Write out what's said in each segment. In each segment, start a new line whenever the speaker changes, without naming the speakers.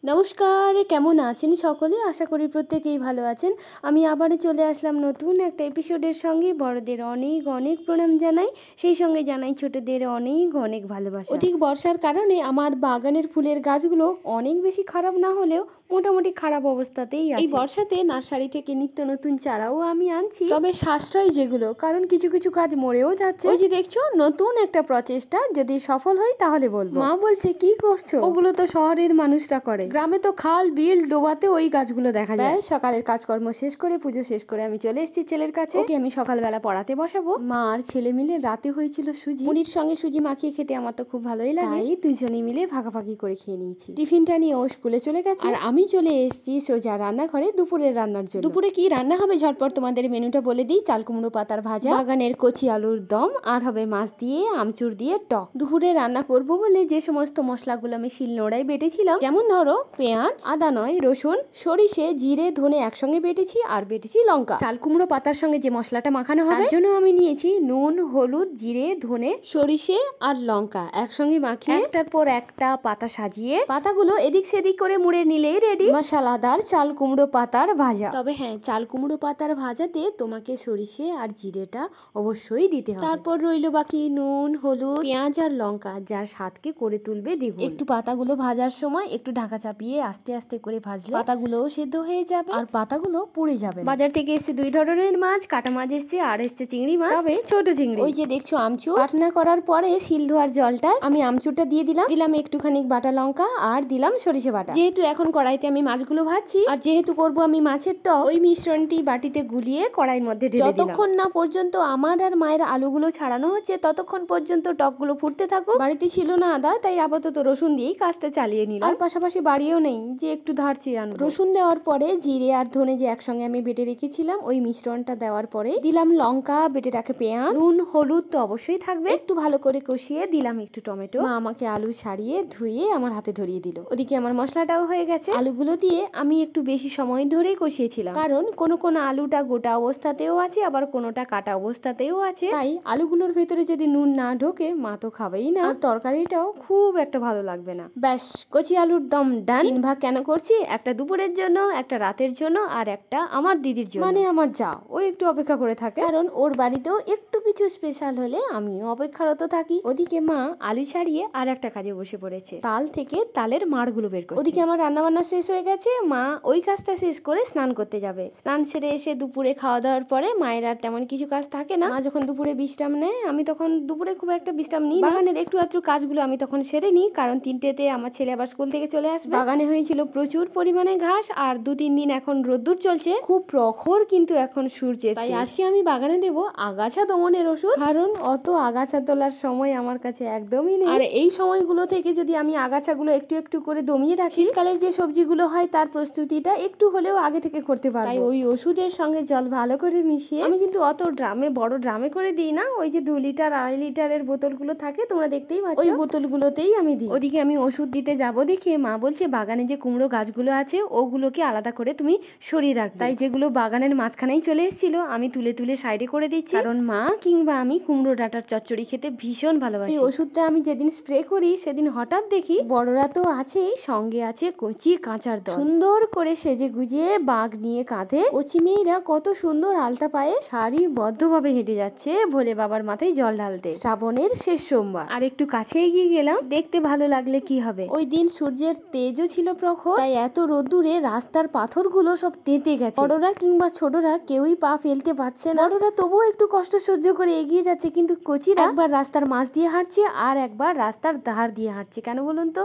নমস্কার, কেমন আছেন সকলে? আশা করি প্রত্যেকেই ভালো আছেন। আমি আবারও চলে আসলাম নতুন একটা এপিসোডের সঙ্গে। বড়দের অনেক অনেক প্রণাম জানাই, সেই সঙ্গে জানাই ছোটদের অনেক অনেক ভালোবাসা। অধিক বর্ষার কারণে আমার বাগানের ফুলের গাছগুলো অনেক বেশি খারাপ না হলেও মোটামুটি খারাপ অবস্থাতেই আছে। এই বর্ষাতে নার্সারি থেকে নিত্য নতুন চারাও আমি আনছি, তবে সাশ্রয় যেগুলো, কারণ কিছু কিছু গাছ মরেও যাচ্ছে। ওই যে দেখছো, নতুন একটা প্রচেষ্টা, যদি সফল হয় তাহলে বলবো। মা বলছে কি করছো? ওগুলো তো শহরের মানুষরা করে, গ্রামে তো খাল বিল ডোবাতে ওই গাছগুলো দেখা যায়। সকালের কাজকর্ম শেষ করে, পুজো শেষ করে আমি চলে এসেছি ছেলের কাছে। ওকে আমি সকালবেলা পড়াতে বসাবো। মা আর ছেলে মিলে রাতে হয়েছিল সুজি, মুড়ির সঙ্গে সুজি মাখিয়ে খেতে আমার তো খুব ভালোই লাগে, তাই দুজনে মিলে ভাগাভাগি করে খেয়ে নিয়েছি। টিফিনটা নিয়ে ও স্কুলে চলে গেছে, আর আমি চলে এসেছি সোজা রান্নাঘরে দুপুরের রান্নার জন্য। দুপুরে কি রান্না হবে ঝটপট তোমাদের মেনুটা বলে দিই। চাল কুমড়ো পাতার ভাজা, বাগানের কচি আলুর দম, আর হবে মাছ দিয়ে আমচুর দিয়ে টক। দুপুরে রান্না করব বলে যে সমস্ত মশলাগুলো আমি শিলনোড়ায় বেটেছিলাম, যেমন ধরো পেঁয়াজ, আদা নয় রসুন, সরিষে, জিরে, ধনে একসঙ্গে বেটেছি, আর বেটেছি লঙ্কা। চাল কুমড়ো পাতার সঙ্গে যে মশলাটা মাখানো হবে, তার জন্য আমি নিয়েছি নুন, হলুদ, জিরে, ধনে, সরিষে আর লঙ্কা একসঙ্গে মাখিয়ে একটার পর একটা পাতা সাজিয়ে পাতাগুলো এদিক সেদিক করে মুড়ে নিলেই রেডি মশলাদার চাল কুমড়ো পাতার ভাজা। তবে হ্যাঁ, চাল কুমড়ো পাতার ভাজাতে তোমাকে সরিষে আর জিরেটা অবশ্যই দিতে হবে। তারপর রইল বাকি নুন, হলুদ, পেঁয়াজ আর লঙ্কা, যার স্বাদকে করে তুলবে দ্বিগুণ। একটু পাতাগুলো ভাজার সময় একটু ঢাকা চাপিয়ে আস্তে আস্তে করে ভাজলে পাতাগুলোও সেদ্ধ হয়ে যাবে আর পাতাগুলো পুড়ে যাবে। বাজার থেকে এসছে দুই ধরনের মাছ, কাটা মাছ এসছে আর এসছে চিংড়ি মাছ, তবে ছোট চিংড়ি। ওই যে দেখছো আমচুর বাটনা করার পরে শিল ধোয়ার জলটা আমি আমচুরটা দিয়ে দিলাম একটুখানি বাটা লঙ্কা আর দিলাম সরিষে বাটা। যেহেতু এখন কড়াইতে আমি মাছগুলো ভাজছি আর যেহেতু করব আমি মাছের টক, ওই মিশ্রণটি বাটিতে গুলিয়ে কড়াইয়ের মধ্যে ঢেলে দিলাম। যতক্ষণ না পর্যন্ত আমার আর মায়ের আলুগুলো ছাড়ানো হচ্ছে ততক্ষণ পর্যন্ত টকগুলো ফুটতে থাকুক। বাড়িতে ছিল না আদা, তাই আপাতত রসুন দিয়েই কাজটা চালিয়ে নিলাম। আর পাশাপাশি বাড়িও নেই যে একটু ধার চেয়ে আনবো। রসুন দেওয়ার পরে জিরে আর ধনে যে একসঙ্গে আমি বেটে রেখেছিলাম, ওই মিশ্রণটা দেওয়ার পরে দিলাম লঙ্কা, বেটে রাখা পেঁয়াজ, নুন, হলুদ তো অবশ্যই থাকবে, একটু ভালো করে কষিয়ে দিলাম একটু টমেটো। মা আমাকে আলু ছাড়িয়ে ধুয়ে আমার হাতে ধরিয়ে দিল। ওদিকে আমার মশলাটাও হয়ে গেছে। আলুগুলো দিয়ে আমি একটু বেশি সময় ধরেই কষিয়েছিলাম, কারণ কোন আলুটা গোটা অবস্থাতেও আছে, আবার কোনোটা কাটা অবস্থাতেও আছে, তাই আলুগুলোর ভেতরে যদি নুন না ঢোকে মা তো খাবেই না, আর তরকারিটাও খুব একটা ভালো লাগবে না। ব্যাস, কচি আলুর দম ডান। 3 ভাগ কেন করছি? একটা দুপুরের জন্য, একটা রাতের জন্য, আর একটা আমার দিদির জন্য, মানে আমার যা, ও একটু অপেক্ষা করে থাকে, কারণ ওর বাড়িতেও একটু কিছু স্পেশাল হলে আমিও অপেক্ষারত থাকি। ওদিকে মা আলু ছাড়িয়ে আর একটা কাজে বসে পড়েছে, তাল থেকে তালের মাড়গুলো বের করছে। ওদিকে আমার রান্না বান্না শেষ হয়ে গেছে, মা ওই কাজটা শেষ করে স্নান করতে যাবে। স্নান সেরে এসে দুপুরে খাওয়া দাওয়ার পরে মায়ের আর তেমন কিছু কাজ থাকে না। মা যখন দুপুরে বিশ্রাম নেয়, আমি তখন দুপুরে খুব একটা বিশ্রাম নিই। বাগানের একটু আধটু কাজগুলো আমি তখন সেরে নিই, কারণ 3টেতে আমার ছেলে আবার স্কুল থেকে চলে আসবে। বাগানে হয়েছিল প্রচুর পরিমাণে ঘাস, আর 2-3 দিন এখন রোদ্দুর চলছে, খুব প্রখর কিন্তু এখন সূর্যের। তাই আজকে আমি বাগানে দেব আগাছা দমনের ওষুধ, কারণ অত আগাছা তোলার সময় আমার কাছে একদমই নেই। আর এই সময়গুলো থেকে যদি আমি আগাছাগুলো একটু একটু করে দমিয়ে রাখি, শীতকালের যে সবজিগুলো হয় তার প্রস্তুতিটা একটু হলেও আগে থেকে করতে পারবো। তাই ওই ওষুধের সঙ্গে জল ভালো করে মিশিয়ে, আমি কিন্তু অত ড্রামে, বড় ড্রামে করে দিই না, ওই যে 2 লিটার 2.5 লিটারের বোতলগুলো থাকে তোমরা দেখতেই পাচ্ছ, ওই বোতলগুলোতেই আমি দিই। ওদিকে আমি ওষুধ দিতে যাব দেখে মা বলছে বাগানে যে কুমড়ো গাছগুলো আছে ওগুলোকে আলাদা করে তুমি সরিয়ে রাখবে। তাই যেগুলো বাগানের মাঝখানেই চলে এসেছিল আমি তুলে তুলে সাইডে করে দিচ্ছি, কারণ মা কিংবা আমি কুমড়ো ডাঁটার চচ্চড়ি খেতে ভীষণ ভালোবাসি। এই ওষুধটা আমি যেদিন স্প্রে করি সেদিন হঠাৎ দেখি বড়রা তো আছেই, সঙ্গে আছে কচি কাঁচার দল, সুন্দর করে সেজে গুজিয়ে বাঘ নিয়ে কাঁধে কচি মেয়েরা কত সুন্দর আলতা পায়ে সারিবদ্ধভাবে হেঁটে যাচ্ছে ভোলে বাবার মাথায় জল ঢালতে। শ্রাবণের শেষ সোমবার। আর একটু কাছে এগিয়ে গেলাম, দেখতে ভালো লাগলে কি হবে, ওই দিন সূর্যের তেজও ছিল প্রখর, তাই এত রোদ্দুরে রাস্তার পাথরগুলো সব তেতে গেছে। বড়রা কিংবা ছোটরা কেউই পা ফেলতে পারছে না। বড়রা তবুও একটু কষ্ট সহ্য করে এগিয়ে যাচ্ছে, কিন্তু কচিরা একবার রাস্তার মাঝ দিয়ে হাঁটছে আর একবার রাস্তার ধার দিয়ে হাঁটছে। কেন বলুন তো?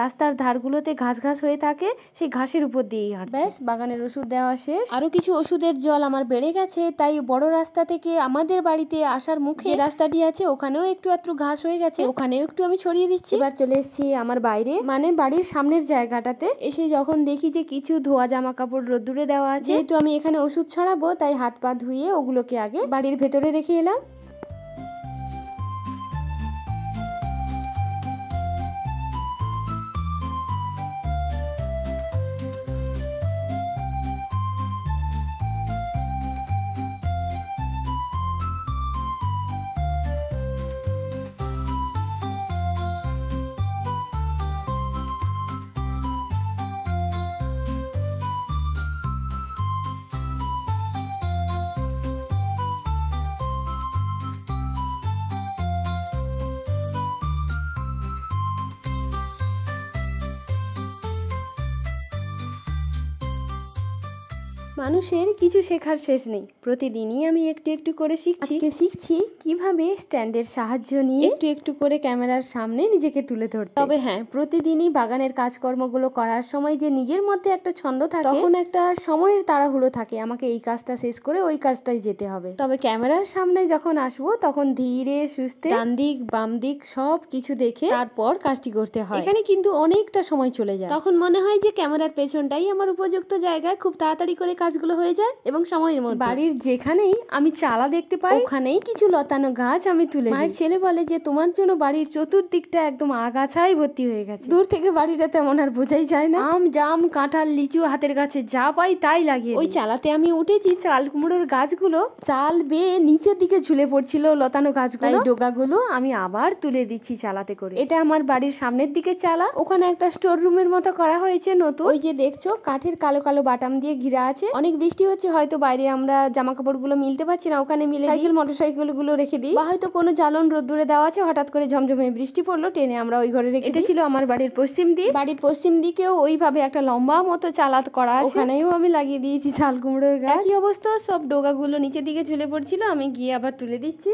রাস্তার ধারগুলোতে ঘাস ঘাস হয়ে থাকে, সেই ঘাসের উপর দিয়েই হাঁটছে। ব্যাস, বাগানের ওষুধ দেওয়া শেষ। আরো কিছু ওষুধের জল আমার বেড়ে গেছে, তাই বড় রাস্তা থেকে আমাদের বাড়িতে আসার মুখে যে রাস্তাটি আছে ওখানেও একটু আধটু ঘাস হয়ে গেছে, ওখানেও একটু আমি ছড়িয়ে দিচ্ছি। এবার চলে এসেছি আমার বাইরে, মানে বাড়ির সামনের জায়গাটাতে। এসে যখন দেখি যে কিছু ধোয়া জামা কাপড় রোদ্দুরে দেওয়া আছে, যেহেতু আমি এখানে ওষুধ ছড়াবো তাই হাত পা ধুয়ে ওগুলোকে আগে বাড়ির ভেতরে রেখে এলাম। মানুষের কিছু শেখার শেষ নেই, প্রতিদিনই আমি একটু একটু করে শিখছি কিভাবে স্ট্যান্ডের সাহায্য নিয়ে একটু একটু করে ক্যামেরার সামনে নিজেকে তুলে ধরতে। তবে হ্যাঁ, প্রতিদিনই বাগানের কাজকর্মগুলো করার সময় যে নিজের মধ্যে একটা ছন্দ থাকে, তখন একটা সময়ের তাড়াহুড়ো থাকে, আমাকে এই কাজটা শেষ করে ওই কাজটাই যেতে হবে। তবে ক্যামেরার সামনে যখন আসবো তখন ধীরে সুস্থে ডান দিক বাম দিক সব কিছু দেখে তারপর কাজটি করতে হয়। এখানে কিন্তু অনেকটা সময় চলে যায়, তখন মনে হয় যে ক্যামেরার পেছনটাই আমার উপযুক্ত জায়গায়, খুব তাড়াতাড়ি করে কাজগুলো হয়ে যায় এবং সময়ের মধ্যে। বাড়ির যেখানেই আমি চালা দেখতে পাই ওখানেই কিছু লতানো গাছ আমি তুলে দিই। মায়ের ছেলে বলে যে তোমার জন্য বাড়ির চতুর্দিকটা একদম আগাছায় ভর্তি হয়ে গেছে। দূর থেকে বাড়িটা তেমন আর বোঝাই যায় না, আম জাম কাঁঠাল লিচু হাতের কাছে যা পাই তাই লাগিয়ে ওই চালাতে আমি উঠেছি। চাল কুমড়োর গাছগুলো চাল বেয়ে নিচের দিকে ঝুলে পড়ছিল, লতানো গাছগুলো ডোগাগুলো আমি আবার তুলে দিচ্ছি চালাতে করে। এটা আমার বাড়ির সামনের দিকে চালা, ওখানে একটা স্টোর রুমের মতো করা হয়েছে নতুন। ওই যে দেখছো কাঠের কালো কালো বাটাম দিয়ে ঘিরা আছে। অনেক বৃষ্টি হচ্ছে, হয়তো বাইরে আমরা জামা কাপড় গুলো মিলতে পারছি না, ওখানে মিলে সাইকেল মোটরসাইকেল গুলো রেখে দিই, বা হয়তো কোনো জ্বালন রোদ্দুরে দেওয়া আছে, হঠাৎ করে ঝমঝমে বৃষ্টি পড়লো, টেনে আমরা ওই ঘরে রেখে। এটা ছিল আমার বাড়ির পশ্চিম দিক। বাড়ির পশ্চিম দিকেও ওইভাবে একটা লম্বা মতো চালাত করা আছে, ওখানেও আমি লাগিয়ে দিয়েছি চাল কুমড়োর গাছ। একই অবস্থা, সব ডোগাগুলো নিচের দিকে ঝুলে পড়ছিল, আমি গিয়ে আবার তুলে দিচ্ছি।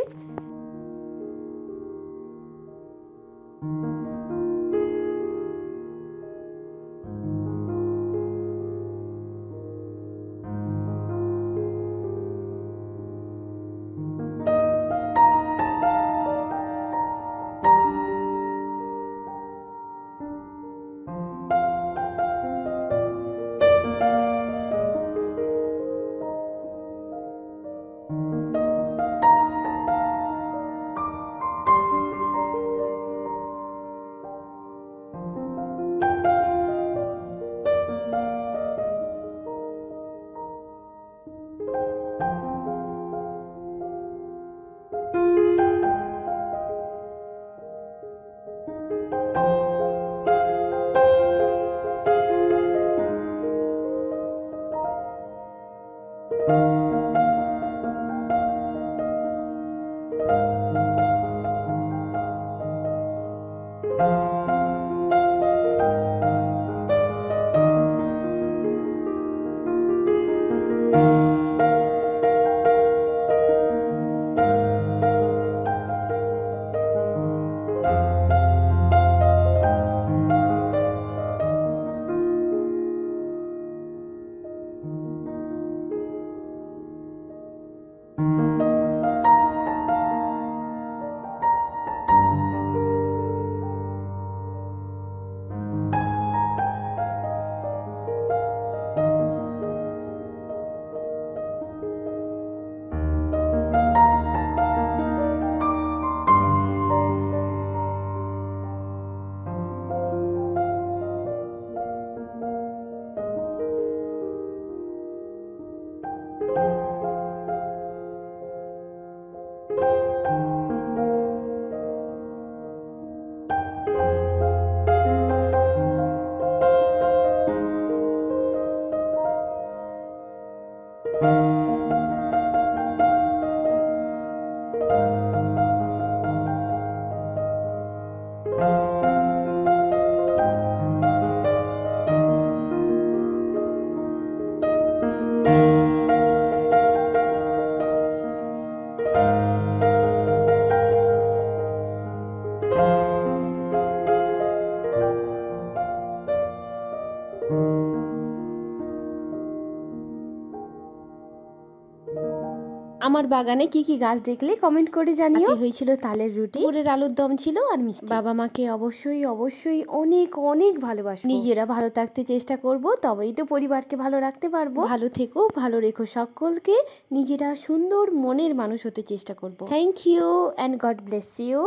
আমার বাগানে কি কি গাছ দেখলে কমেন্ট করে জানিও। হয়েছিল তালের রুটি, পুরের আলুর দম ছিল আর মিষ্টি। বাবা মাকে অবশ্যই অবশ্যই অনেক অনেক ভালোবাসবো। নিজেরা ভালো থাকতে চেষ্টা করব, তবেই তো পরিবারকে ভালো রাখতে পারবো। ভালো থেকো, ভালো রেখো সকলকে, নিজেরা সুন্দর মনের মানুষ হতে চেষ্টা করব। Thank you and God bless you.